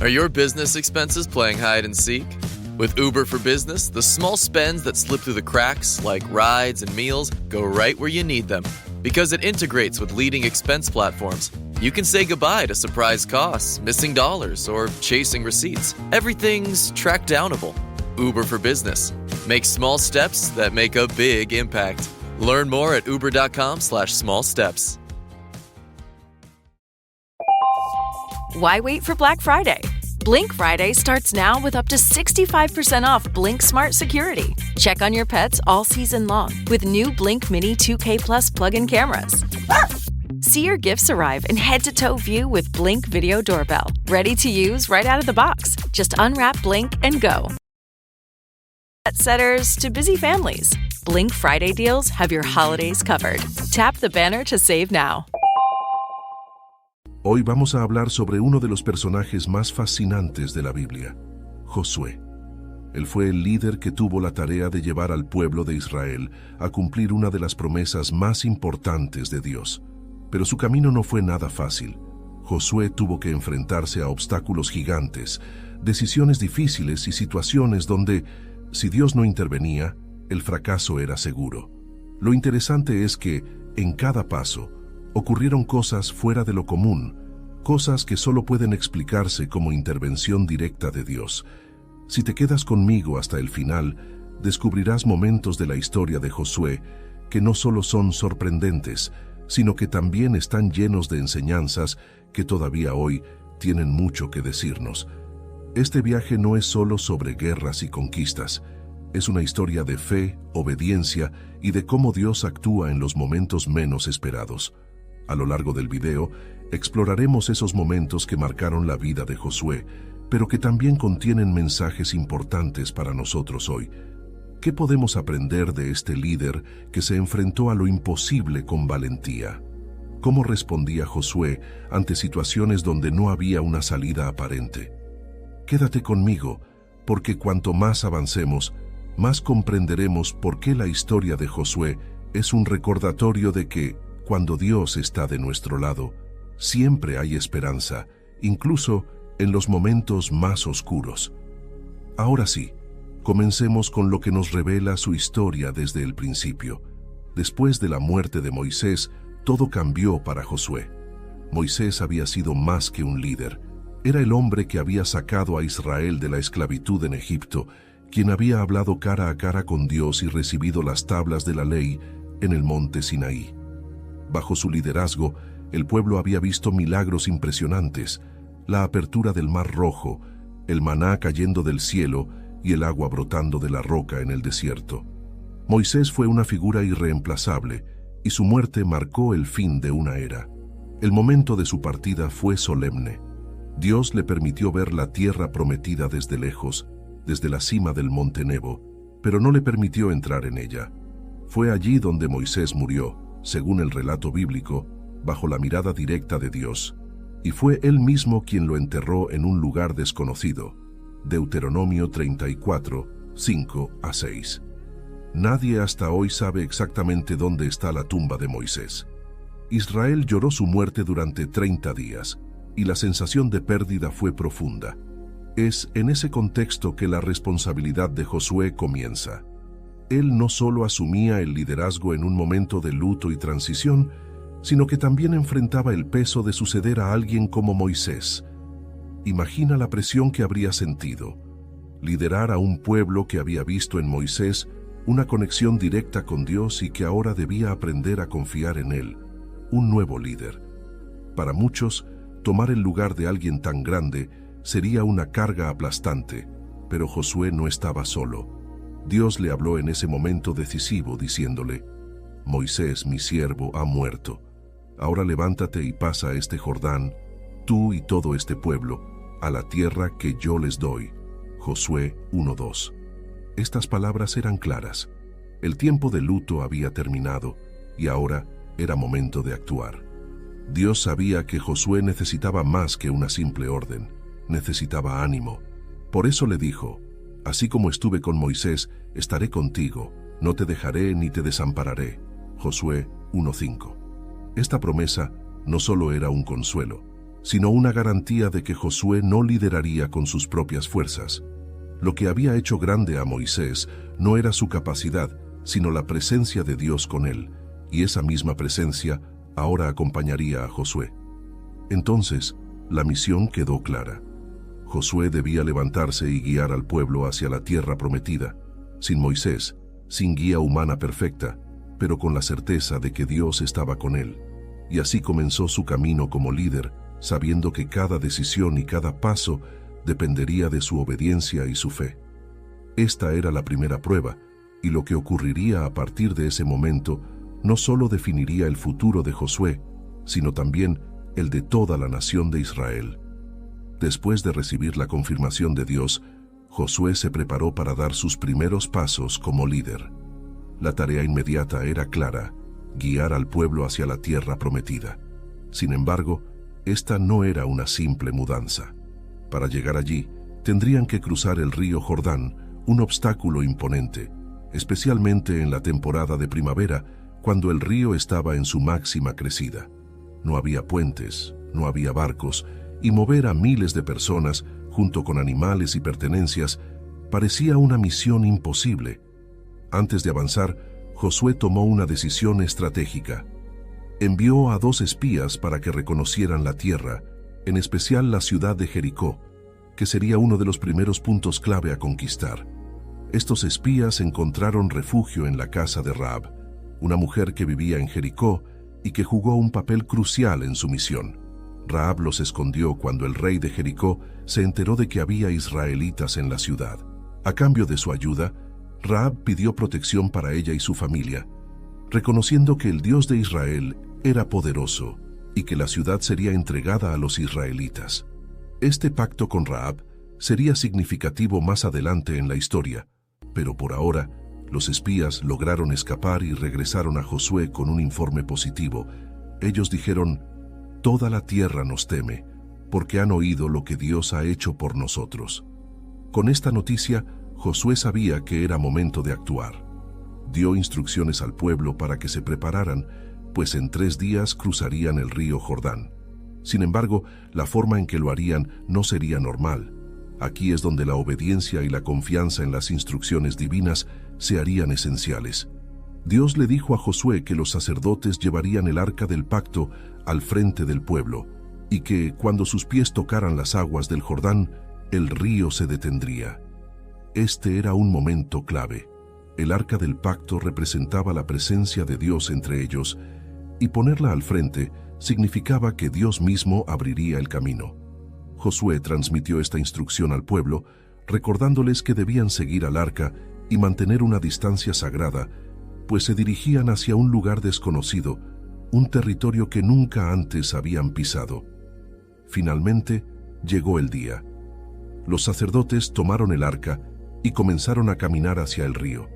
Are your business expenses playing hide and seek? With Uber for Business, the small spends that slip through the cracks, like rides and meals, go right where you need them. Because it integrates with leading expense platforms, you can say goodbye to surprise costs, missing dollars, or chasing receipts. Everything's track downable. Uber for Business. Make small steps that make a big impact. Learn more at uber.com/small steps. Why wait for Black Friday? Blink Friday starts now with up to 65% off Blink Smart Security. Check on your pets all season long with new Blink Mini 2K Plus plug-in cameras. See your gifts arrive in head-to-toe view with Blink Video Doorbell. Ready to use right out of the box. Just unwrap Blink and go. Pet setters to busy families. Blink Friday deals have your holidays covered. Tap the banner to save now. Hoy vamos a hablar sobre uno de los personajes más fascinantes de la Biblia, Josué. Él fue el líder que tuvo la tarea de llevar al pueblo de Israel a cumplir una de las promesas más importantes de Dios. Pero su camino no fue nada fácil. Josué tuvo que enfrentarse a obstáculos gigantes, decisiones difíciles y situaciones donde, si Dios no intervenía, el fracaso era seguro. Lo interesante es que, en cada paso, ocurrieron cosas fuera de lo común, cosas que solo pueden explicarse como intervención directa de Dios. Si te quedas conmigo hasta el final, descubrirás momentos de la historia de Josué que no solo son sorprendentes, sino que también están llenos de enseñanzas que todavía hoy tienen mucho que decirnos. Este viaje no es solo sobre guerras y conquistas, es una historia de fe, obediencia y de cómo Dios actúa en los momentos menos esperados. A lo largo del video, exploraremos esos momentos que marcaron la vida de Josué, pero que también contienen mensajes importantes para nosotros hoy. ¿Qué podemos aprender de este líder que se enfrentó a lo imposible con valentía? ¿Cómo respondía Josué ante situaciones donde no había una salida aparente? Quédate conmigo, porque cuanto más avancemos, más comprenderemos por qué la historia de Josué es un recordatorio de que, cuando Dios está de nuestro lado, siempre hay esperanza, incluso en los momentos más oscuros. Ahora sí, comencemos con lo que nos revela su historia desde el principio. Después de la muerte de Moisés, todo cambió para Josué. Moisés había sido más que un líder. Era el hombre que había sacado a Israel de la esclavitud en Egipto, quien había hablado cara a cara con Dios y recibido las tablas de la ley en el monte Sinaí. Bajo su liderazgo, el pueblo había visto milagros impresionantes, la apertura del Mar Rojo, el maná cayendo del cielo y el agua brotando de la roca en el desierto. Moisés fue una figura irreemplazable y su muerte marcó el fin de una era. El momento de su partida fue solemne. Dios le permitió ver la tierra prometida desde lejos, desde la cima del monte Nebo, pero no le permitió entrar en ella. Fue allí donde Moisés murió, según el relato bíblico, bajo la mirada directa de Dios, y fue él mismo quien lo enterró en un lugar desconocido. Deuteronomio 34, 5-6. Nadie hasta hoy sabe exactamente dónde está la tumba de Moisés. Israel lloró su muerte durante 30 días, y la sensación de pérdida fue profunda. Es en ese contexto que la responsabilidad de Josué comienza. Él no solo asumía el liderazgo en un momento de luto y transición, sino que también enfrentaba el peso de suceder a alguien como Moisés. Imagina la presión que habría sentido. Liderar a un pueblo que había visto en Moisés una conexión directa con Dios y que ahora debía aprender a confiar en él, un nuevo líder. Para muchos, tomar el lugar de alguien tan grande sería una carga aplastante, pero Josué no estaba solo. Dios le habló en ese momento decisivo, diciéndole: Moisés, mi siervo, ha muerto. Ahora levántate y pasa este Jordán, tú y todo este pueblo, a la tierra que yo les doy. Josué 1:2. Estas palabras eran claras. El tiempo de luto había terminado y ahora era momento de actuar. Dios sabía que Josué necesitaba más que una simple orden, necesitaba ánimo. Por eso le dijo: así como estuve con Moisés, estaré contigo, no te dejaré ni te desampararé. Josué 1:5. Esta promesa no solo era un consuelo, sino una garantía de que Josué no lideraría con sus propias fuerzas. Lo que había hecho grande a Moisés no era su capacidad, sino la presencia de Dios con él, y esa misma presencia ahora acompañaría a Josué. Entonces, la misión quedó clara. Josué debía levantarse y guiar al pueblo hacia la tierra prometida, sin Moisés, sin guía humana perfecta, pero con la certeza de que Dios estaba con él. Y así comenzó su camino como líder, sabiendo que cada decisión y cada paso dependería de su obediencia y su fe. Esta era la primera prueba, y lo que ocurriría a partir de ese momento no solo definiría el futuro de Josué, sino también el de toda la nación de Israel. Después de recibir la confirmación de Dios, Josué se preparó para dar sus primeros pasos como líder. La tarea inmediata era clara: guiar al pueblo hacia la tierra prometida. Sin embargo, esta no era una simple mudanza. Para llegar allí, tendrían que cruzar el río Jordán, un obstáculo imponente, especialmente en la temporada de primavera, cuando el río estaba en su máxima crecida. No había puentes, no había barcos, y mover a miles de personas, junto con animales y pertenencias, parecía una misión imposible. Antes de avanzar, Josué tomó una decisión estratégica. Envió a 2 espías para que reconocieran la tierra, en especial la ciudad de Jericó, que sería uno de los primeros puntos clave a conquistar. Estos espías encontraron refugio en la casa de Rahab, una mujer que vivía en Jericó y que jugó un papel crucial en su misión. Rahab los escondió cuando el rey de Jericó se enteró de que había israelitas en la ciudad. A cambio de su ayuda, Rahab pidió protección para ella y su familia, reconociendo que el Dios de Israel era poderoso y que la ciudad sería entregada a los israelitas. Este pacto con Rahab sería significativo más adelante en la historia, pero por ahora, los espías lograron escapar y regresaron a Josué con un informe positivo. Ellos dijeron: «Toda la tierra nos teme, porque han oído lo que Dios ha hecho por nosotros». Con esta noticia, Josué sabía que era momento de actuar. Dio instrucciones al pueblo para que se prepararan, pues en 3 días cruzarían el río Jordán. Sin embargo, la forma en que lo harían no sería normal. Aquí es donde la obediencia y la confianza en las instrucciones divinas se harían esenciales. Dios le dijo a Josué que los sacerdotes llevarían el arca del pacto al frente del pueblo, y que cuando sus pies tocaran las aguas del Jordán, el río se detendría. Este era un momento clave. El arca del pacto representaba la presencia de Dios entre ellos, y ponerla al frente significaba que Dios mismo abriría el camino. Josué transmitió esta instrucción al pueblo, recordándoles que debían seguir al arca y mantener una distancia sagrada, pues se dirigían hacia un lugar desconocido, un territorio que nunca antes habían pisado. Finalmente, llegó el día. Los sacerdotes tomaron el arca y comenzaron a caminar hacia el río.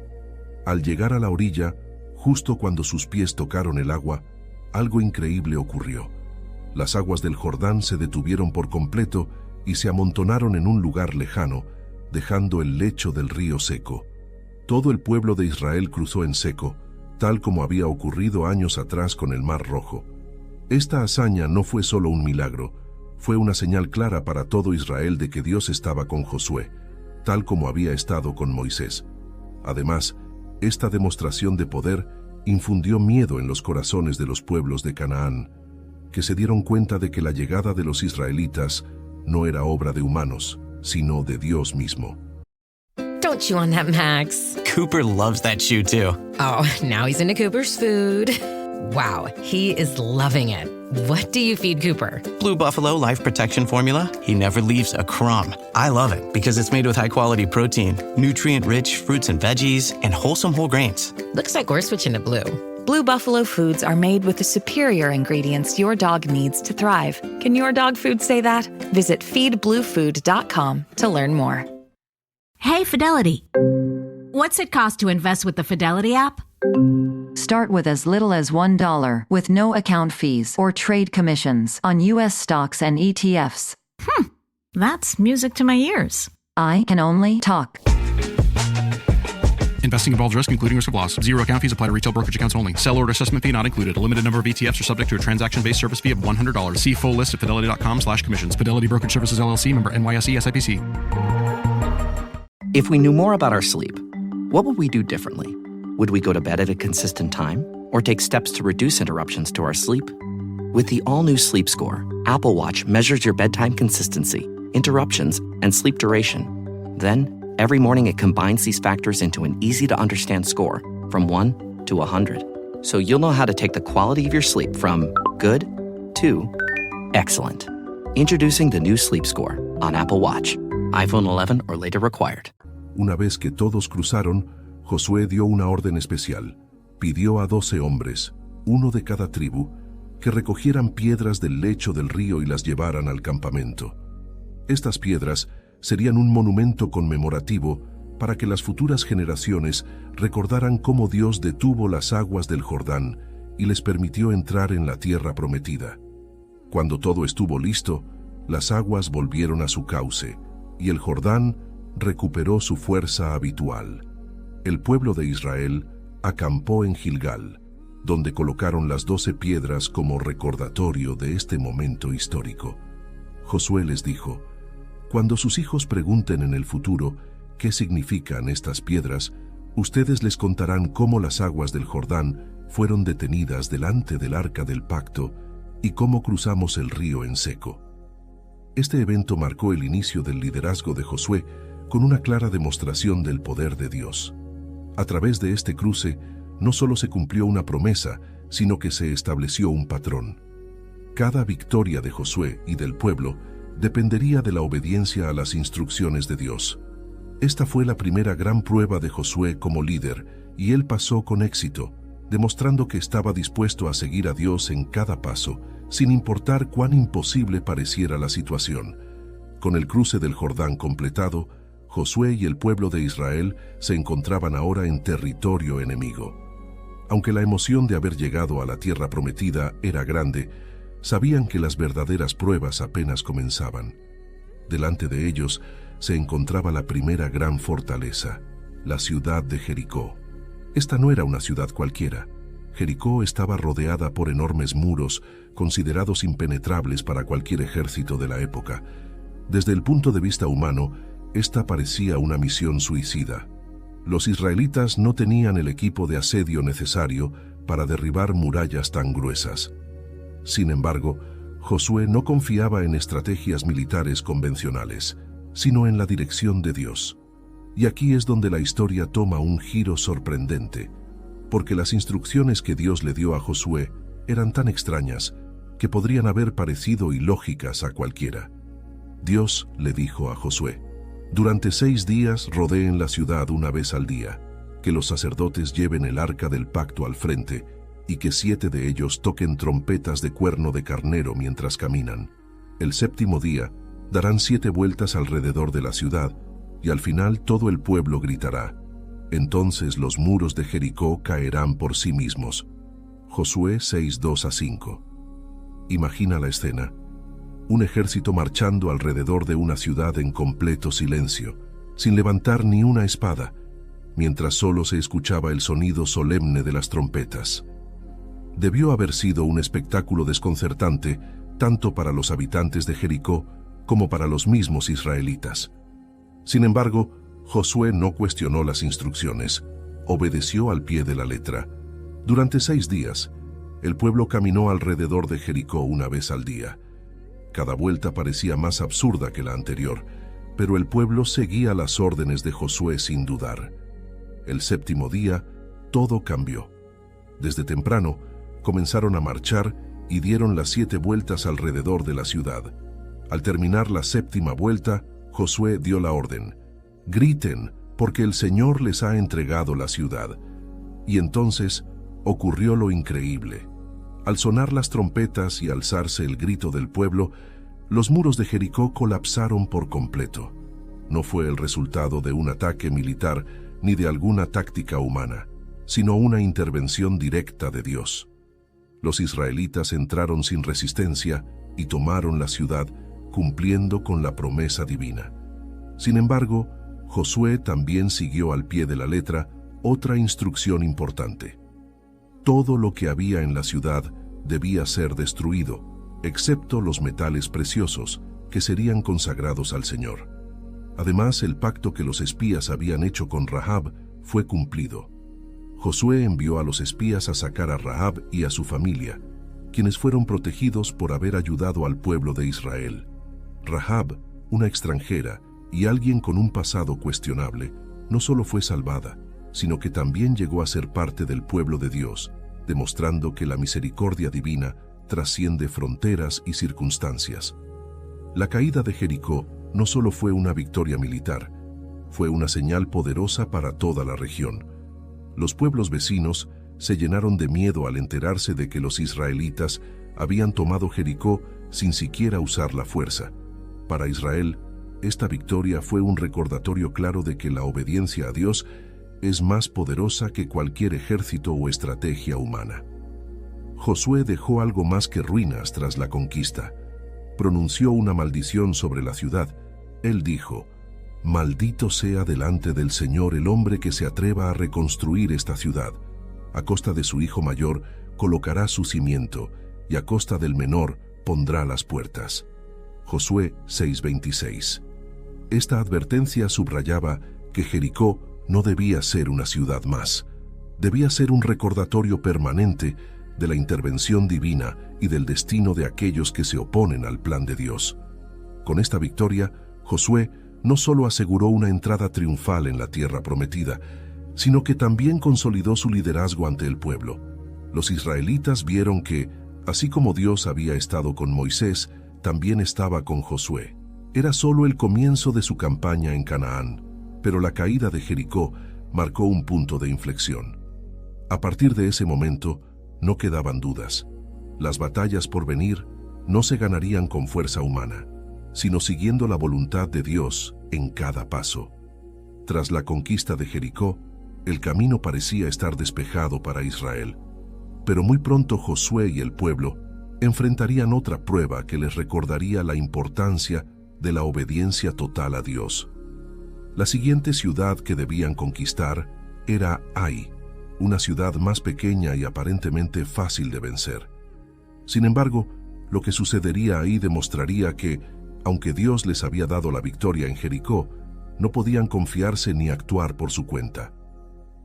Al llegar a la orilla, justo cuando sus pies tocaron el agua, algo increíble ocurrió. Las aguas del Jordán se detuvieron por completo y se amontonaron en un lugar lejano, dejando el lecho del río seco. Todo el pueblo de Israel cruzó en seco, tal como había ocurrido años atrás con el Mar Rojo. Esta hazaña no fue solo un milagro, fue una señal clara para todo Israel de que Dios estaba con Josué, tal como había estado con Moisés. Además, esta demostración de poder infundió miedo en los corazones de los pueblos de Canaán, que se dieron cuenta de que la llegada de los israelitas no era obra de humanos, sino de Dios mismo. Don't chew on that, Max. Cooper loves that chew too. Oh, now he's into Cooper's food. Wow, he is loving it. What do you feed Cooper? Blue Buffalo Life Protection Formula. He never leaves a crumb. I love it because it's made with high-quality protein, nutrient-rich fruits and veggies, and wholesome whole grains. Looks like we're switching to Blue. Blue Buffalo foods are made with the superior ingredients your dog needs to thrive. Can your dog food say that? Visit feedbluefood.com to learn more. Hey, Fidelity. What's it cost to invest with the Fidelity app? Start with as little as $1 with no account fees or trade commissions on U.S. stocks and ETFs. That's music to my ears. I can only talk. Investing involves risk, including risk of loss. Zero account fees apply to retail brokerage accounts only. Sell order assessment fee not included. A limited number of ETFs are subject to a transaction-based service fee of $100. See full list at fidelity.com/commissions. Fidelity Brokerage Services, LLC, member NYSE, SIPC. If we knew more about our sleep, what would we do differently? Would we go to bed at a consistent time or take steps to reduce interruptions to our sleep? With the all-new Sleep Score, Apple Watch measures your bedtime consistency, interruptions, and sleep duration. Then, every morning it combines these factors into an easy-to-understand score from 1 to 100. So you'll know how to take the quality of your sleep from good to excellent. Introducing the new Sleep Score on Apple Watch. iPhone 11 or later required. Una vez que todos cruzaron, Josué dio una orden especial. Pidió a 12 hombres, uno de cada tribu, que recogieran piedras del lecho del río y las llevaran al campamento. Estas piedras serían un monumento conmemorativo para que las futuras generaciones recordaran cómo Dios detuvo las aguas del Jordán y les permitió entrar en la tierra prometida. Cuando todo estuvo listo, las aguas volvieron a su cauce y el Jordán recuperó su fuerza habitual. El pueblo de Israel acampó en Gilgal, donde colocaron las 12 piedras como recordatorio de este momento histórico. Josué les dijo: cuando sus hijos pregunten en el futuro qué significan estas piedras, ustedes les contarán cómo las aguas del Jordán fueron detenidas delante del arca del pacto y cómo cruzamos el río en seco. Este evento marcó el inicio del liderazgo de Josué con una clara demostración del poder de Dios. A través de este cruce, no solo se cumplió una promesa, sino que se estableció un patrón. Cada victoria de Josué y del pueblo dependería de la obediencia a las instrucciones de Dios. Esta fue la primera gran prueba de Josué como líder, y él pasó con éxito, demostrando que estaba dispuesto a seguir a Dios en cada paso, sin importar cuán imposible pareciera la situación. Con el cruce del Jordán completado, Josué y el pueblo de Israel se encontraban ahora en territorio enemigo. Aunque la emoción de haber llegado a la tierra prometida era grande, sabían que las verdaderas pruebas apenas comenzaban. Delante de ellos se encontraba la primera gran fortaleza, la ciudad de Jericó. Esta no era una ciudad cualquiera. Jericó estaba rodeada por enormes muros, considerados impenetrables para cualquier ejército de la época. Desde el punto de vista humano, esta parecía una misión suicida. Los israelitas no tenían el equipo de asedio necesario para derribar murallas tan gruesas. Sin embargo, Josué no confiaba en estrategias militares convencionales, sino en la dirección de Dios. Y aquí es donde la historia toma un giro sorprendente, porque las instrucciones que Dios le dio a Josué eran tan extrañas que podrían haber parecido ilógicas a cualquiera. Dios le dijo a Josué: durante 6 días rodeen la ciudad una vez al día, que los sacerdotes lleven el arca del pacto al frente y que 7 de ellos toquen trompetas de cuerno de carnero mientras caminan. El 7º día darán 7 vueltas alrededor de la ciudad y al final todo el pueblo gritará. Entonces los muros de Jericó caerán por sí mismos. Josué 6:2-5. Imagina la escena. Un ejército marchando alrededor de una ciudad en completo silencio, sin levantar ni una espada, mientras solo se escuchaba el sonido solemne de las trompetas. Debió haber sido un espectáculo desconcertante tanto para los habitantes de Jericó como para los mismos israelitas. Sin embargo, Josué no cuestionó las instrucciones, obedeció al pie de la letra. Durante 6 días, el pueblo caminó alrededor de Jericó una vez al día. Cada vuelta parecía más absurda que la anterior, pero el pueblo seguía las órdenes de Josué sin dudar. El 7º día, todo cambió. Desde temprano, comenzaron a marchar y dieron las 7 vueltas alrededor de la ciudad. Al terminar la 7ª vuelta, Josué dio la orden: griten, porque el Señor les ha entregado la ciudad. Y entonces ocurrió lo increíble. Al sonar las trompetas y alzarse el grito del pueblo, los muros de Jericó colapsaron por completo. No fue el resultado de un ataque militar ni de alguna táctica humana, sino una intervención directa de Dios. Los israelitas entraron sin resistencia y tomaron la ciudad, cumpliendo con la promesa divina. Sin embargo, Josué también siguió al pie de la letra otra instrucción importante. Todo lo que había en la ciudad debía ser destruido, excepto los metales preciosos, que serían consagrados al Señor. Además, el pacto que los espías habían hecho con Rahab fue cumplido. Josué envió a los espías a sacar a Rahab y a su familia, quienes fueron protegidos por haber ayudado al pueblo de Israel. Rahab, una extranjera y alguien con un pasado cuestionable, no solo fue salvada, sino que también llegó a ser parte del pueblo de Dios, demostrando que la misericordia divina trasciende fronteras y circunstancias. La caída de Jericó no solo fue una victoria militar, fue una señal poderosa para toda la región. Los pueblos vecinos se llenaron de miedo al enterarse de que los israelitas habían tomado Jericó sin siquiera usar la fuerza. Para Israel, esta victoria fue un recordatorio claro de que la obediencia a Dios es más poderosa que cualquier ejército o estrategia humana. Josué dejó algo más que ruinas tras la conquista. Pronunció una maldición sobre la ciudad. Él dijo: «Maldito sea delante del Señor el hombre que se atreva a reconstruir esta ciudad. A costa de su hijo mayor colocará su cimiento, y a costa del menor pondrá las puertas». Josué 6:26. Esta advertencia subrayaba que Jericó no debía ser una ciudad más. Debía ser un recordatorio permanente de la intervención divina y del destino de aquellos que se oponen al plan de Dios. Con esta victoria, Josué no solo aseguró una entrada triunfal en la tierra prometida, sino que también consolidó su liderazgo ante el pueblo. Los israelitas vieron que, así como Dios había estado con Moisés, también estaba con Josué. Era solo el comienzo de su campaña en Canaán, pero la caída de Jericó marcó un punto de inflexión. A partir de ese momento, no quedaban dudas. Las batallas por venir no se ganarían con fuerza humana, sino siguiendo la voluntad de Dios en cada paso. Tras la conquista de Jericó, el camino parecía estar despejado para Israel, pero muy pronto Josué y el pueblo enfrentarían otra prueba que les recordaría la importancia de la obediencia total a Dios. La siguiente ciudad que debían conquistar era Ai, una ciudad más pequeña y aparentemente fácil de vencer. Sin embargo, lo que sucedería ahí demostraría que, aunque Dios les había dado la victoria en Jericó, no podían confiarse ni actuar por su cuenta.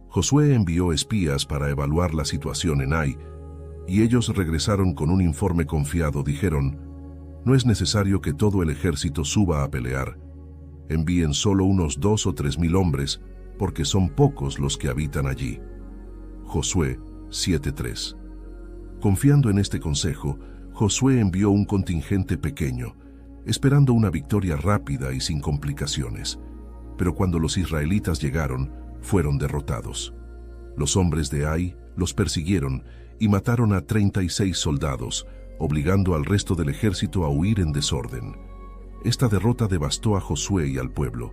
Josué envió espías para evaluar la situación en Ai, y ellos regresaron con un informe confiado. Dijeron: «No es necesario que todo el ejército suba a pelear. Envíen solo unos 2 o 3 mil hombres, porque son pocos los que habitan allí». Josué 7:3. Confiando en este consejo, Josué envió un contingente pequeño, esperando una victoria rápida y sin complicaciones. Pero cuando los israelitas llegaron, fueron derrotados. Los hombres de Ai los persiguieron y mataron a 36 soldados, obligando al resto del ejército a huir en desorden. Esta derrota devastó a Josué y al pueblo.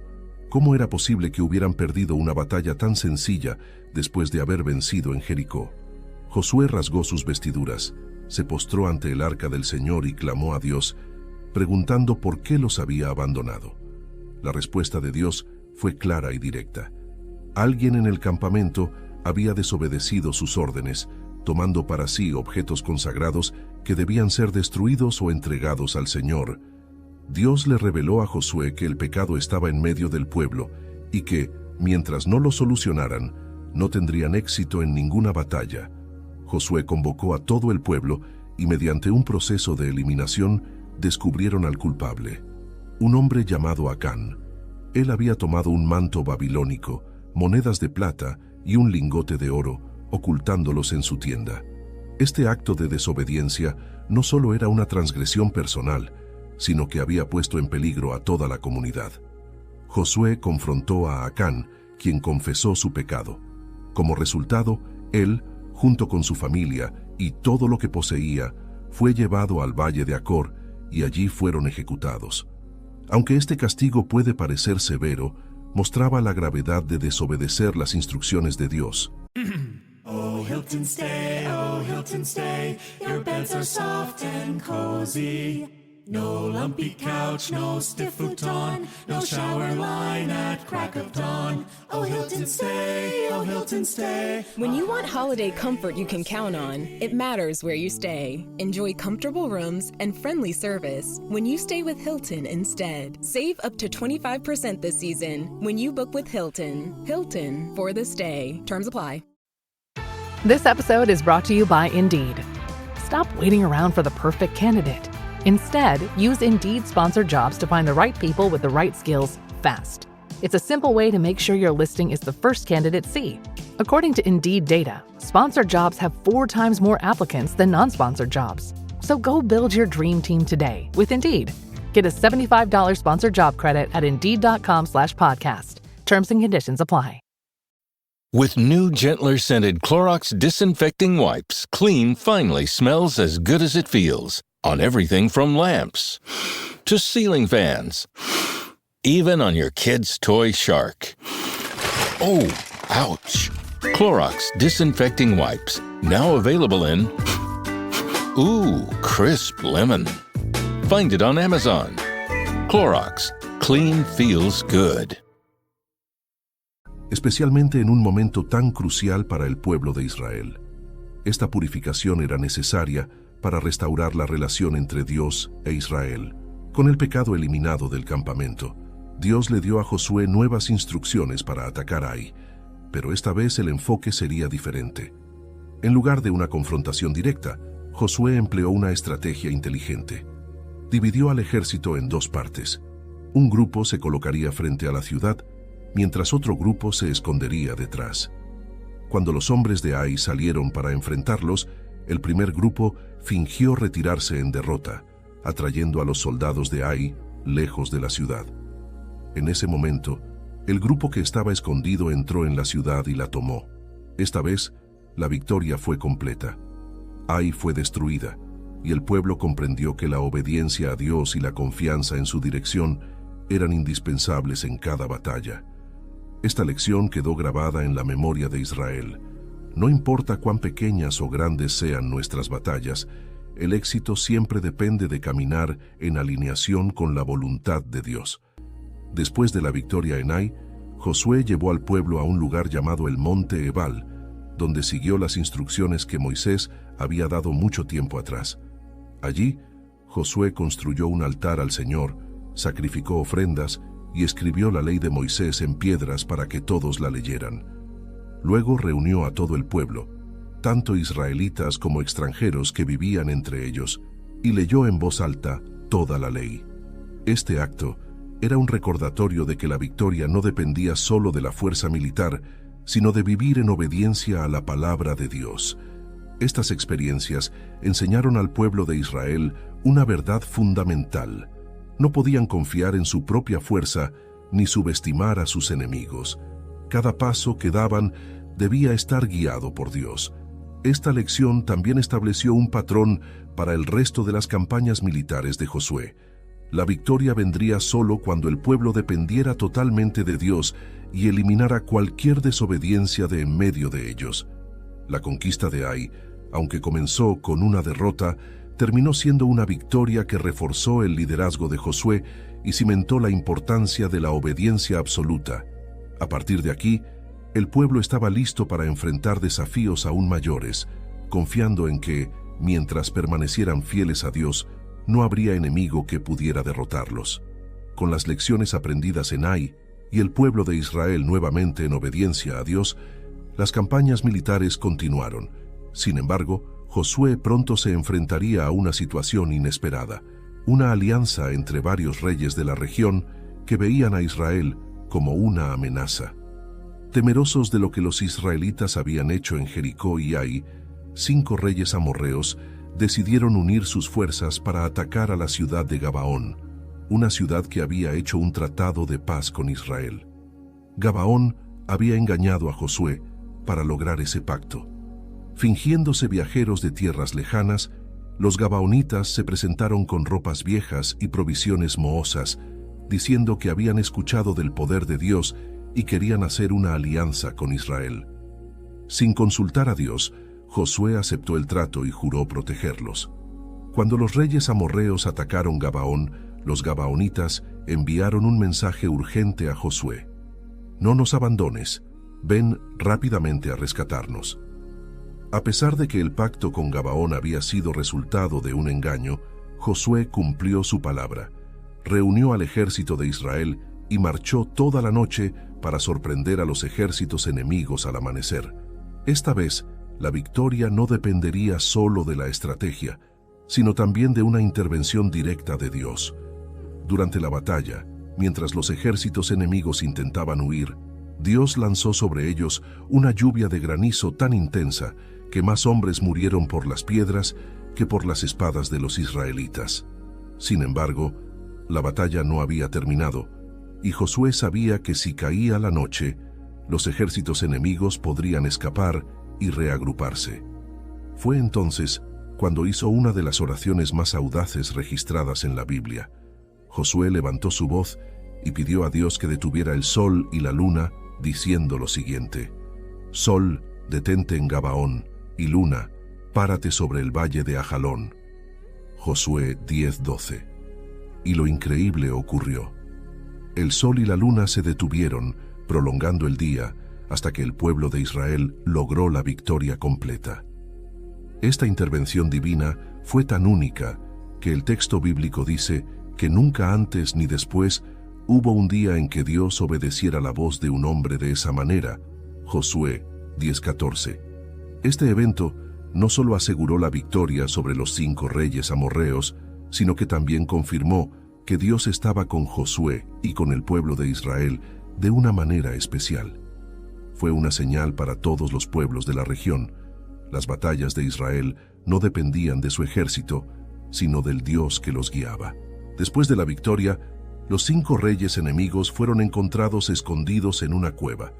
¿Cómo era posible que hubieran perdido una batalla tan sencilla después de haber vencido en Jericó? Josué rasgó sus vestiduras, se postró ante el arca del Señor y clamó a Dios, preguntando por qué los había abandonado. La respuesta de Dios fue clara y directa. Alguien en el campamento había desobedecido sus órdenes, tomando para sí objetos consagrados que debían ser destruidos o entregados al Señor. Dios le reveló a Josué que el pecado estaba en medio del pueblo y que, mientras no lo solucionaran, no tendrían éxito en ninguna batalla. Josué convocó a todo el pueblo y mediante un proceso de eliminación descubrieron al culpable, un hombre llamado Acán. Él había tomado un manto babilónico, monedas de plata y un lingote de oro, ocultándolos en su tienda. Este acto de desobediencia no solo era una transgresión personal, sino que había puesto en peligro a toda la comunidad. Josué confrontó a Acán, quien confesó su pecado. Como resultado, él, junto con su familia y todo lo que poseía, fue llevado al valle de Acor y allí fueron ejecutados. Aunque este castigo puede parecer severo, mostraba la gravedad de desobedecer las instrucciones de Dios. Oh, Hilton stay, your beds are soft and cozy. No lumpy couch, no stiff futon, no shower line at crack of dawn. Oh, Hilton, stay, oh, Hilton, stay. When you want holiday comfort you can count on, it matters where you stay. Enjoy comfortable rooms and friendly service when you stay with Hilton instead. Save up to 25% this season when you book with Hilton. Hilton for the stay. Terms apply. This episode is brought to you by Indeed. Stop waiting around for the perfect candidate. Instead, use Indeed sponsored jobs to find the right people with the right skills fast. It's a simple way to make sure your listing is the first candidates see. According to Indeed data, sponsored jobs have 4 times more applicants than non-sponsored jobs. So go build your dream team today with Indeed. Get a $75 sponsored job credit at Indeed.com/podcast. Terms and conditions apply. With new, gentler scented Clorox disinfecting wipes, clean finally smells as good as it feels. On everything from lamps to ceiling fans, even on your kid's toy shark. Oh, ouch. Clorox disinfecting wipes, now available in crisp lemon. Find it on Amazon. Clorox, clean feels good. Especialmente en un momento tan crucial para el pueblo de Israel. Esta purificación era necesaria para restaurar la relación entre Dios e Israel. Con el pecado eliminado del campamento, Dios le dio a Josué nuevas instrucciones para atacar a Ai, pero esta vez el enfoque sería diferente. En lugar de una confrontación directa, Josué empleó una estrategia inteligente. Dividió al ejército en 2 partes. Un grupo se colocaría frente a la ciudad, mientras otro grupo se escondería detrás. Cuando los hombres de Ai salieron para enfrentarlos, el primer grupo fingió retirarse en derrota, atrayendo a los soldados de Ai lejos de la ciudad. En ese momento, el grupo que estaba escondido entró en la ciudad y la tomó. Esta vez, la victoria fue completa. Ai fue destruida, y el pueblo comprendió que la obediencia a Dios y la confianza en su dirección eran indispensables en cada batalla. Esta lección quedó grabada en la memoria de Israel. No importa cuán pequeñas o grandes sean nuestras batallas, el éxito siempre depende de caminar en alineación con la voluntad de Dios. Después de la victoria en Ai, Josué llevó al pueblo a un lugar llamado el Monte Ebal, donde siguió las instrucciones que Moisés había dado mucho tiempo atrás. Allí, Josué construyó un altar al Señor, sacrificó ofrendas y escribió la ley de Moisés en piedras para que todos la leyeran. Luego reunió a todo el pueblo, tanto israelitas como extranjeros que vivían entre ellos, y leyó en voz alta toda la ley. Este acto era un recordatorio de que la victoria no dependía solo de la fuerza militar, sino de vivir en obediencia a la palabra de Dios. Estas experiencias enseñaron al pueblo de Israel una verdad fundamental. No podían confiar en su propia fuerza ni subestimar a sus enemigos. Cada paso que daban debía estar guiado por Dios. Esta lección también estableció un patrón para el resto de las campañas militares de Josué. La victoria vendría solo cuando el pueblo dependiera totalmente de Dios y eliminara cualquier desobediencia de en medio de ellos. La conquista de Ai, aunque comenzó con una derrota, terminó siendo una victoria que reforzó el liderazgo de Josué y cimentó la importancia de la obediencia absoluta. A partir de aquí, el pueblo estaba listo para enfrentar desafíos aún mayores, confiando en que, mientras permanecieran fieles a Dios, no habría enemigo que pudiera derrotarlos. Con las lecciones aprendidas en Ai y el pueblo de Israel nuevamente en obediencia a Dios, las campañas militares continuaron. Sin embargo, Josué pronto se enfrentaría a una situación inesperada, una alianza entre varios reyes de la región que veían a Israel como una amenaza. Temerosos de lo que los israelitas habían hecho en Jericó y Ai, 5 reyes amorreos decidieron unir sus fuerzas para atacar a la ciudad de Gabaón, una ciudad que había hecho un tratado de paz con Israel. Gabaón había engañado a Josué para lograr ese pacto. Fingiéndose viajeros de tierras lejanas, los gabaonitas se presentaron con ropas viejas y provisiones mohosas, diciendo que habían escuchado del poder de Dios y querían hacer una alianza con Israel. Sin consultar a Dios, Josué aceptó el trato y juró protegerlos. Cuando los reyes amorreos atacaron Gabaón, los gabaonitas enviaron un mensaje urgente a Josué. No nos abandones, ven rápidamente a rescatarnos. A pesar de que el pacto con Gabaón había sido resultado de un engaño, Josué cumplió su palabra, reunió al ejército de Israel y marchó toda la noche para sorprender a los ejércitos enemigos al amanecer. Esta vez, la victoria no dependería solo de la estrategia, sino también de una intervención directa de Dios. Durante la batalla, mientras los ejércitos enemigos intentaban huir, Dios lanzó sobre ellos una lluvia de granizo tan intensa que más hombres murieron por las piedras que por las espadas de los israelitas. Sin embargo, la batalla no había terminado, y Josué sabía que si caía la noche, los ejércitos enemigos podrían escapar y reagruparse. Fue entonces cuando hizo una de las oraciones más audaces registradas en la Biblia. Josué levantó su voz y pidió a Dios que detuviera el sol y la luna, diciendo lo siguiente: Sol, detente en Gabaón, y luna, párate sobre el valle de Ajalón. Josué 10:12. Y lo increíble ocurrió. El sol y la luna se detuvieron, prolongando el día, hasta que el pueblo de Israel logró la victoria completa. Esta intervención divina fue tan única que el texto bíblico dice que nunca antes ni después hubo un día en que Dios obedeciera la voz de un hombre de esa manera. Josué 10:14. Este evento no solo aseguró la victoria sobre los 5 reyes amorreos, sino que también confirmó que Dios estaba con Josué y con el pueblo de Israel de una manera especial. Fue una señal para todos los pueblos de la región. Las batallas de Israel no dependían de su ejército, sino del Dios que los guiaba. Después de la victoria, los 5 reyes enemigos fueron encontrados escondidos en una cueva.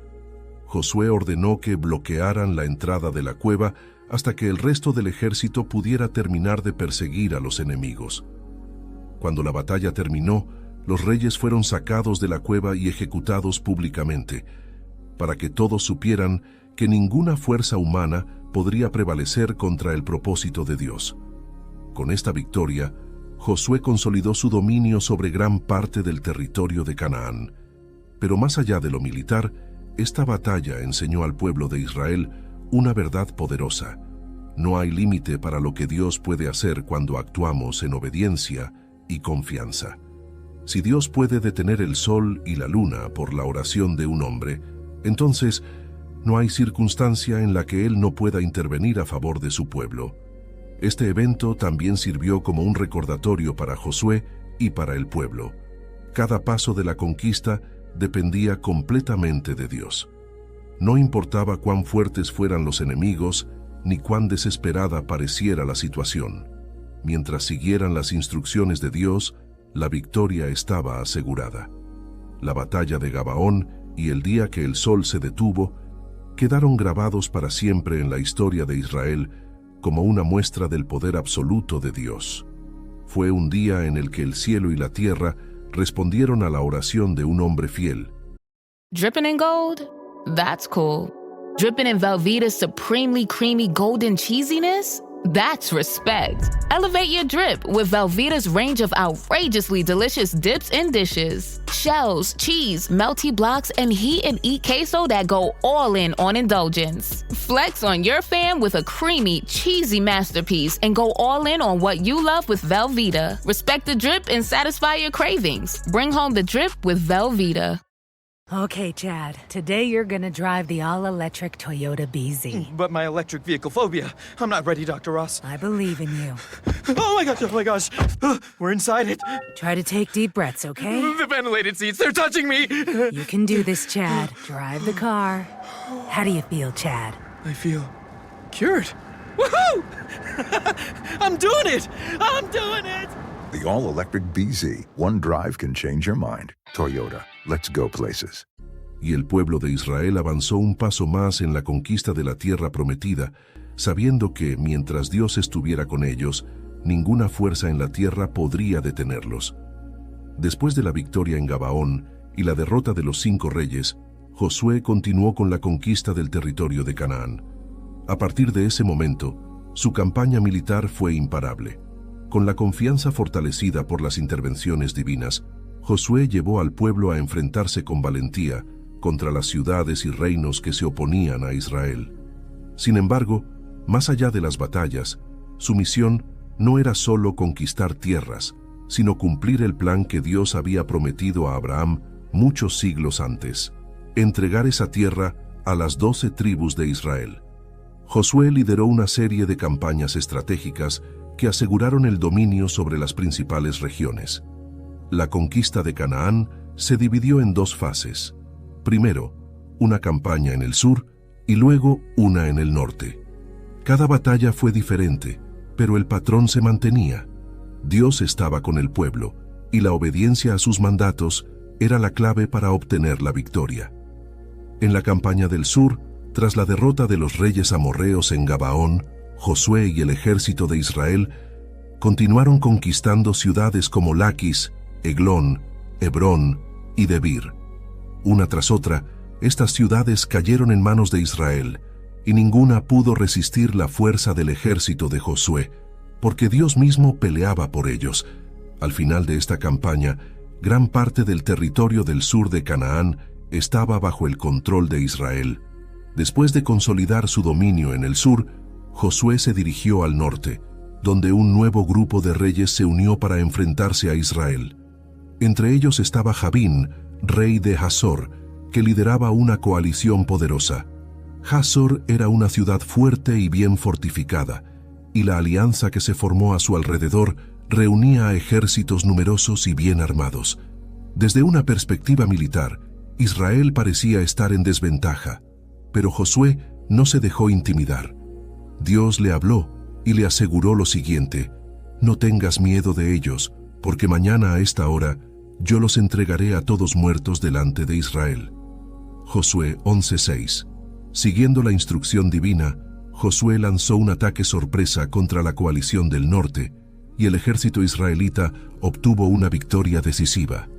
Josué ordenó que bloquearan la entrada de la cueva hasta que el resto del ejército pudiera terminar de perseguir a los enemigos. Cuando la batalla terminó, los reyes fueron sacados de la cueva y ejecutados públicamente, para que todos supieran que ninguna fuerza humana podría prevalecer contra el propósito de Dios. Con esta victoria, Josué consolidó su dominio sobre gran parte del territorio de Canaán. Pero más allá de lo militar, esta batalla enseñó al pueblo de Israel una verdad poderosa. No hay límite para lo que Dios puede hacer cuando actuamos en obediencia y confianza. Si Dios puede detener el sol y la luna por la oración de un hombre, entonces no hay circunstancia en la que Él no pueda intervenir a favor de su pueblo. Este evento también sirvió como un recordatorio para Josué y para el pueblo. Cada paso de la conquista dependía completamente de Dios. No importaba cuán fuertes fueran los enemigos, ni cuán desesperada pareciera la situación. Mientras siguieran las instrucciones de Dios, la victoria estaba asegurada. La batalla de Gabaón y el día que el sol se detuvo quedaron grabados para siempre en la historia de Israel como una muestra del poder absoluto de Dios. Fue un día en el que el cielo y la tierra respondieron a la oración de un hombre fiel. Dripping in gold? That's cool. Dripping in Velveeta's supremely creamy golden cheesiness? That's respect. Elevate your drip with Velveeta's range of outrageously delicious dips and dishes. Shells, cheese, melty blocks, and heat and eat queso that go all in on indulgence. Flex on your fam with a creamy, cheesy masterpiece and go all in on what you love with Velveeta. Respect the drip and satisfy your cravings. Bring home the drip with Velveeta. Okay, Chad, today you're gonna drive the all-electric Toyota BZ. But my electric vehicle phobia. I'm not ready, Dr. Ross. I believe in you. Oh my gosh. We're inside it. Try to take deep breaths, okay? The ventilated seats, they're touching me. You can do this, Chad. Drive the car. How do you feel, Chad? I feel cured. Woohoo! I'm doing it! I'm doing it! The all-electric BZ. One drive can change your mind. Toyota. Let's go places. Y el pueblo de Israel avanzó un paso más en la conquista de la tierra prometida, sabiendo que, mientras Dios estuviera con ellos, ninguna fuerza en la tierra podría detenerlos. Después de la victoria en Gabaón y la derrota de los 5 reyes, Josué continuó con la conquista del territorio de Canaán. A partir de ese momento, su campaña militar fue imparable. Con la confianza fortalecida por las intervenciones divinas, Josué llevó al pueblo a enfrentarse con valentía contra las ciudades y reinos que se oponían a Israel. Sin embargo, más allá de las batallas, su misión no era solo conquistar tierras, sino cumplir el plan que Dios había prometido a Abraham muchos siglos antes: entregar esa tierra a las 12 tribus de Israel. Josué lideró una serie de campañas estratégicas que aseguraron el dominio sobre las principales regiones. La conquista de Canaán se dividió en 2 fases. Primero, una campaña en el sur y luego una en el norte. Cada batalla fue diferente, pero el patrón se mantenía. Dios estaba con el pueblo y la obediencia a sus mandatos era la clave para obtener la victoria. En la campaña del sur, tras la derrota de los reyes amorreos en Gabaón, Josué y el ejército de Israel continuaron conquistando ciudades como Laquis, Eglón, Hebrón y Debir. Una tras otra, estas ciudades cayeron en manos de Israel, y ninguna pudo resistir la fuerza del ejército de Josué, porque Dios mismo peleaba por ellos. Al final de esta campaña, gran parte del territorio del sur de Canaán estaba bajo el control de Israel. Después de consolidar su dominio en el sur, Josué se dirigió al norte, donde un nuevo grupo de reyes se unió para enfrentarse a Israel. Entre ellos estaba Jabín, rey de Hazor, que lideraba una coalición poderosa. Hazor era una ciudad fuerte y bien fortificada, y la alianza que se formó a su alrededor reunía a ejércitos numerosos y bien armados. Desde una perspectiva militar, Israel parecía estar en desventaja, pero Josué no se dejó intimidar. Dios le habló y le aseguró lo siguiente: no tengas miedo de ellos, porque mañana a esta hora yo los entregaré a todos muertos delante de Israel. Josué 11:6. Siguiendo la instrucción divina, Josué lanzó un ataque sorpresa contra la coalición del norte, y el ejército israelita obtuvo una victoria decisiva.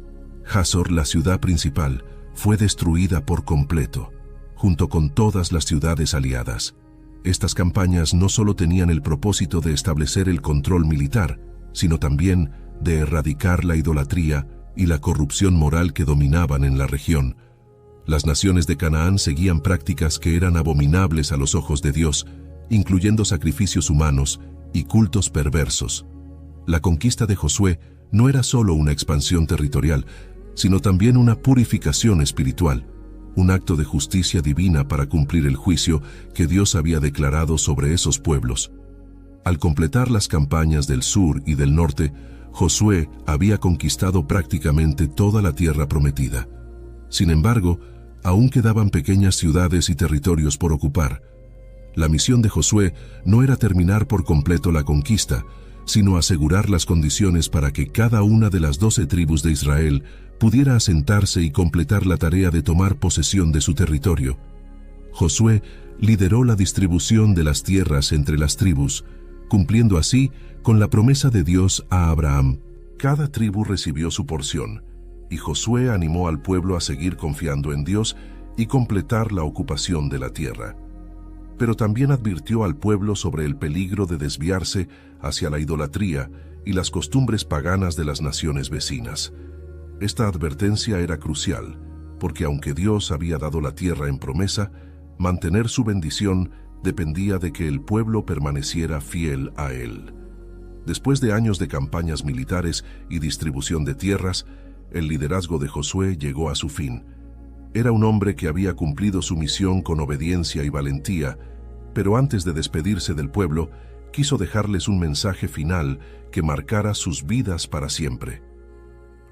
Hazor, la ciudad principal, fue destruida por completo, junto con todas las ciudades aliadas. Estas campañas no solo tenían el propósito de establecer el control militar, sino también de erradicar la idolatría y la corrupción moral que dominaban en la región. Las naciones de Canaán seguían prácticas que eran abominables a los ojos de Dios, incluyendo sacrificios humanos y cultos perversos. La conquista de Josué no era solo una expansión territorial, sino también una purificación espiritual, un acto de justicia divina para cumplir el juicio que Dios había declarado sobre esos pueblos. Al completar las campañas del sur y del norte, Josué había conquistado prácticamente toda la tierra prometida. Sin embargo, aún quedaban pequeñas ciudades y territorios por ocupar. La misión de Josué no era terminar por completo la conquista, sino asegurar las condiciones para que cada una de las 12 tribus de Israel pudiera asentarse y completar la tarea de tomar posesión de su territorio. Josué lideró la distribución de las tierras entre las tribus, cumpliendo así con la promesa de Dios a Abraham. Cada tribu recibió su porción, y Josué animó al pueblo a seguir confiando en Dios y completar la ocupación de la tierra. Pero también advirtió al pueblo sobre el peligro de desviarse hacia la idolatría y las costumbres paganas de las naciones vecinas. Esta advertencia era crucial, porque aunque Dios había dado la tierra en promesa, mantener su bendición dependía de que el pueblo permaneciera fiel a él. Después de años de campañas militares y distribución de tierras, el liderazgo de Josué llegó a su fin. Era un hombre que había cumplido su misión con obediencia y valentía, pero antes de despedirse del pueblo, quiso dejarles un mensaje final que marcara sus vidas para siempre.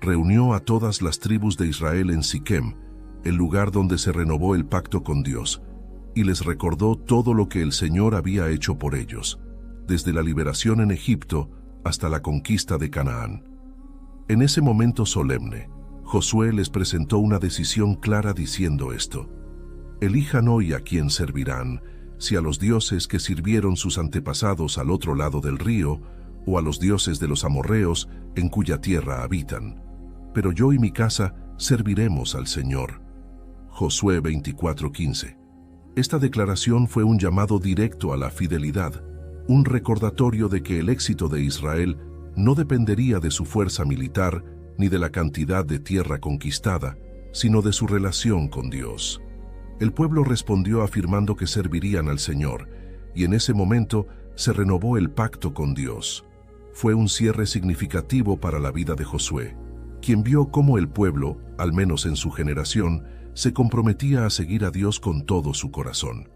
Reunió a todas las tribus de Israel en Siquem, el lugar donde se renovó el pacto con Dios, y les recordó todo lo que el Señor había hecho por ellos, desde la liberación en Egipto hasta la conquista de Canaán. En ese momento solemne, Josué les presentó una decisión clara diciendo esto: elijan hoy a quién servirán, si a los dioses que sirvieron sus antepasados al otro lado del río, o a los dioses de los amorreos en cuya tierra habitan. Pero yo y mi casa serviremos al Señor. Josué 24:15. Esta declaración fue un llamado directo a la fidelidad, un recordatorio de que el éxito de Israel no dependería de su fuerza militar ni de la cantidad de tierra conquistada, sino de su relación con Dios. El pueblo respondió afirmando que servirían al Señor, y en ese momento se renovó el pacto con Dios. Fue un cierre significativo para la vida de Josué, quien vio cómo el pueblo, al menos en su generación, se comprometía a seguir a Dios con todo su corazón.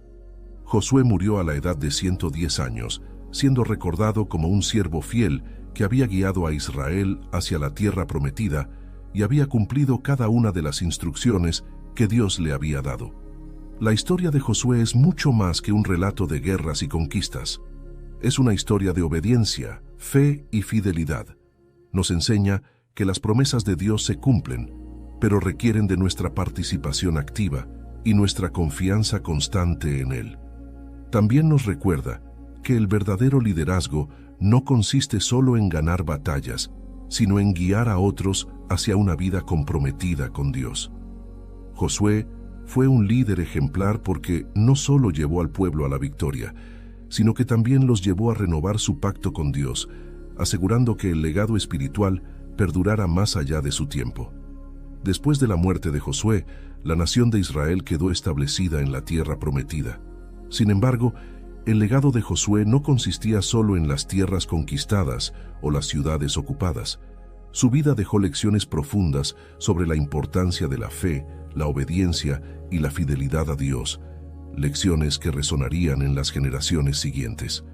Josué murió a la edad de 110 años, siendo recordado como un siervo fiel que había guiado a Israel hacia la tierra prometida y había cumplido cada una de las instrucciones que Dios le había dado. La historia de Josué es mucho más que un relato de guerras y conquistas. Es una historia de obediencia, fe y fidelidad. Nos enseña que las promesas de Dios se cumplen, pero requieren de nuestra participación activa y nuestra confianza constante en Él. También nos recuerda que el verdadero liderazgo no consiste solo en ganar batallas, sino en guiar a otros hacia una vida comprometida con Dios. Josué fue un líder ejemplar porque no solo llevó al pueblo a la victoria, sino que también los llevó a renovar su pacto con Dios, asegurando que el legado espiritual perdurara más allá de su tiempo. Después de la muerte de Josué, la nación de Israel quedó establecida en la tierra prometida. Sin embargo, el legado de Josué no consistía solo en las tierras conquistadas o las ciudades ocupadas. Su vida dejó lecciones profundas sobre la importancia de la fe, la obediencia y la fidelidad a Dios, lecciones que resonarían en las generaciones siguientes.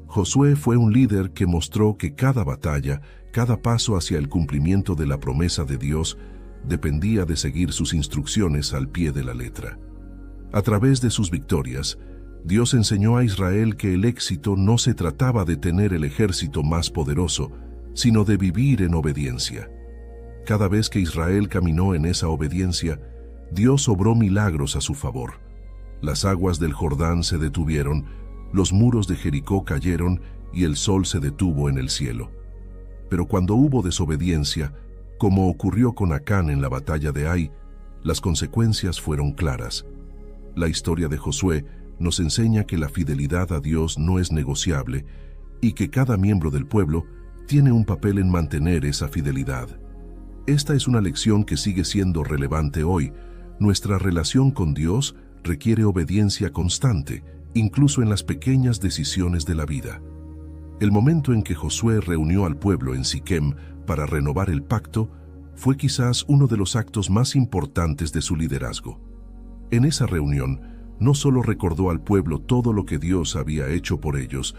Josué fue un líder que mostró que cada batalla, cada paso hacia el cumplimiento de la promesa de Dios, dependía de seguir sus instrucciones al pie de la letra. A través de sus victorias, Dios enseñó a Israel que el éxito no se trataba de tener el ejército más poderoso, sino de vivir en obediencia. Cada vez que Israel caminó en esa obediencia, Dios obró milagros a su favor. Las aguas del Jordán se detuvieron, los muros de Jericó cayeron y el sol se detuvo en el cielo. Pero cuando hubo desobediencia, como ocurrió con Acán en la batalla de Ai, las consecuencias fueron claras. La historia de Josué nos enseña que la fidelidad a Dios no es negociable y que cada miembro del pueblo tiene un papel en mantener esa fidelidad. Esta es una lección que sigue siendo relevante hoy. Nuestra relación con Dios requiere obediencia constante, incluso en las pequeñas decisiones de la vida. El momento en que Josué reunió al pueblo en Siquem para renovar el pacto fue quizás uno de los actos más importantes de su liderazgo. En esa reunión, no solo recordó al pueblo todo lo que Dios había hecho por ellos,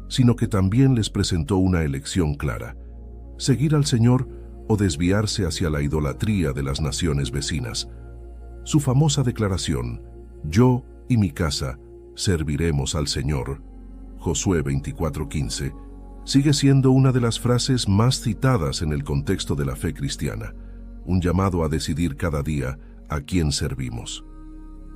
sino que también les presentó una elección clara: seguir al Señor o desviarse hacia la idolatría de las naciones vecinas. Su famosa declaración, «Yo y mi casa serviremos al Señor», Josué 24:15, sigue siendo una de las frases más citadas en el contexto de la fe cristiana, un llamado a decidir cada día a quién servimos.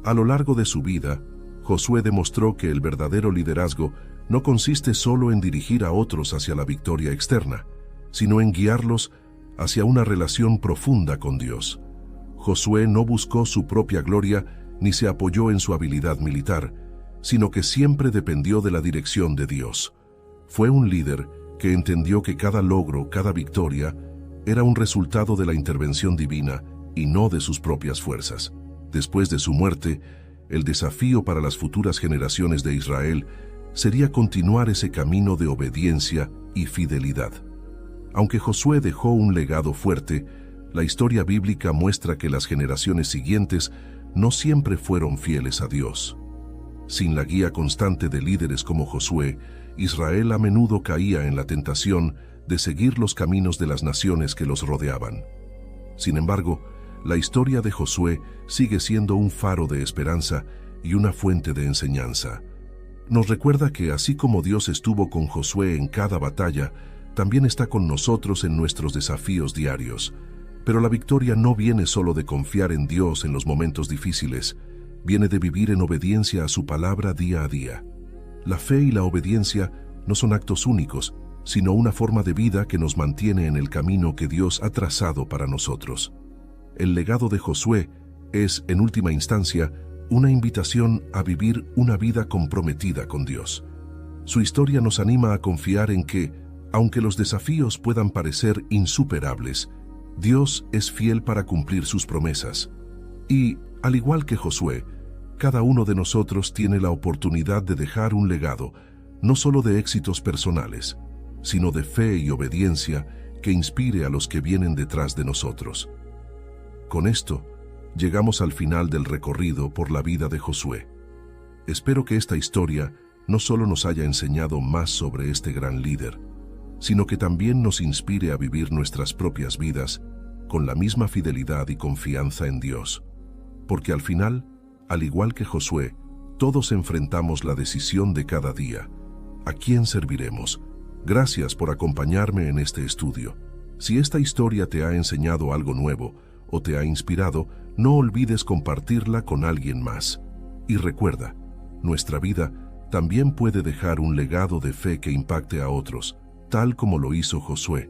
A lo largo de su vida, Josué demostró que el verdadero liderazgo no consiste solo en dirigir a otros hacia la victoria externa, sino en guiarlos hacia una relación profunda con Dios. Josué no buscó su propia gloria ni se apoyó en su habilidad militar, sino que siempre dependió de la dirección de Dios. Fue un líder que entendió que cada logro, cada victoria, era un resultado de la intervención divina y no de sus propias fuerzas. Después de su muerte, el desafío para las futuras generaciones de Israel sería continuar ese camino de obediencia y fidelidad. Aunque Josué dejó un legado fuerte, la historia bíblica muestra que las generaciones siguientes no siempre fueron fieles a Dios. Sin la guía constante de líderes como Josué, Israel a menudo caía en la tentación de seguir los caminos de las naciones que los rodeaban. Sin embargo, la historia de Josué sigue siendo un faro de esperanza y una fuente de enseñanza. Nos recuerda que así como Dios estuvo con Josué en cada batalla, también está con nosotros en nuestros desafíos diarios. Pero la victoria no viene solo de confiar en Dios en los momentos difíciles, viene de vivir en obediencia a su palabra día a día. La fe y la obediencia no son actos únicos, sino una forma de vida que nos mantiene en el camino que Dios ha trazado para nosotros. El legado de Josué es, en última instancia, una invitación a vivir una vida comprometida con Dios. Su historia nos anima a confiar en que, Aunque los desafíos puedan parecer insuperables, Dios es fiel para cumplir sus promesas. Y, al igual que Josué, cada uno de nosotros tiene la oportunidad de dejar un legado, no solo de éxitos personales, sino de fe y obediencia que inspire a los que vienen detrás de nosotros. Con esto, llegamos al final del recorrido por la vida de Josué. Espero que esta historia no solo nos haya enseñado más sobre este gran líder, sino que también nos inspire a vivir nuestras propias vidas con la misma fidelidad y confianza en Dios. Porque al final, al igual que Josué, todos enfrentamos la decisión de cada día. ¿A quién serviremos? Gracias por acompañarme en este estudio. Si esta historia te ha enseñado algo nuevo o te ha inspirado, no olvides compartirla con alguien más. Y recuerda, nuestra vida también puede dejar un legado de fe que impacte a otros, tal como lo hizo Josué.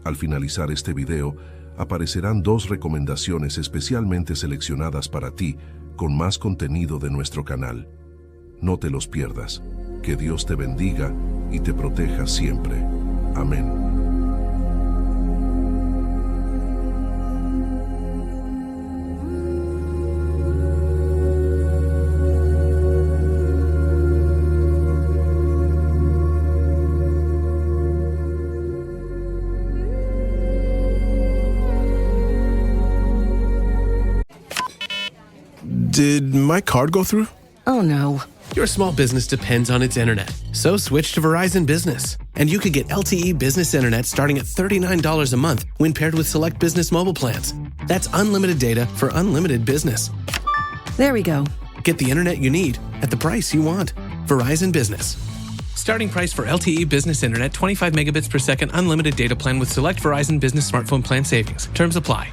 Al finalizar este video, aparecerán 2 recomendaciones especialmente seleccionadas para ti, con más contenido de nuestro canal. No te los pierdas. Que Dios te bendiga y te proteja siempre. Amén. Did my card go through? Oh no. Your small business depends on its internet, so switch to Verizon Business. And you could get LTE business internet starting at $39 a month when paired with select business mobile plans. That's unlimited data for unlimited business. There we go. Get the internet you need at the price you want. Verizon Business. Starting price for LTE business internet, 25 megabits per second unlimited data plan with select Verizon Business smartphone plan savings. Terms apply.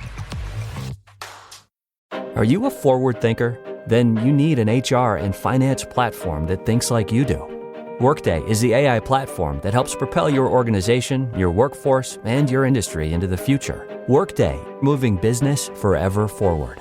Are you a forward thinker? Then you need an HR and finance platform that thinks like you do. Workday is the AI platform that helps propel your organization, your workforce, and your industry into the future. Workday, moving business forever forward.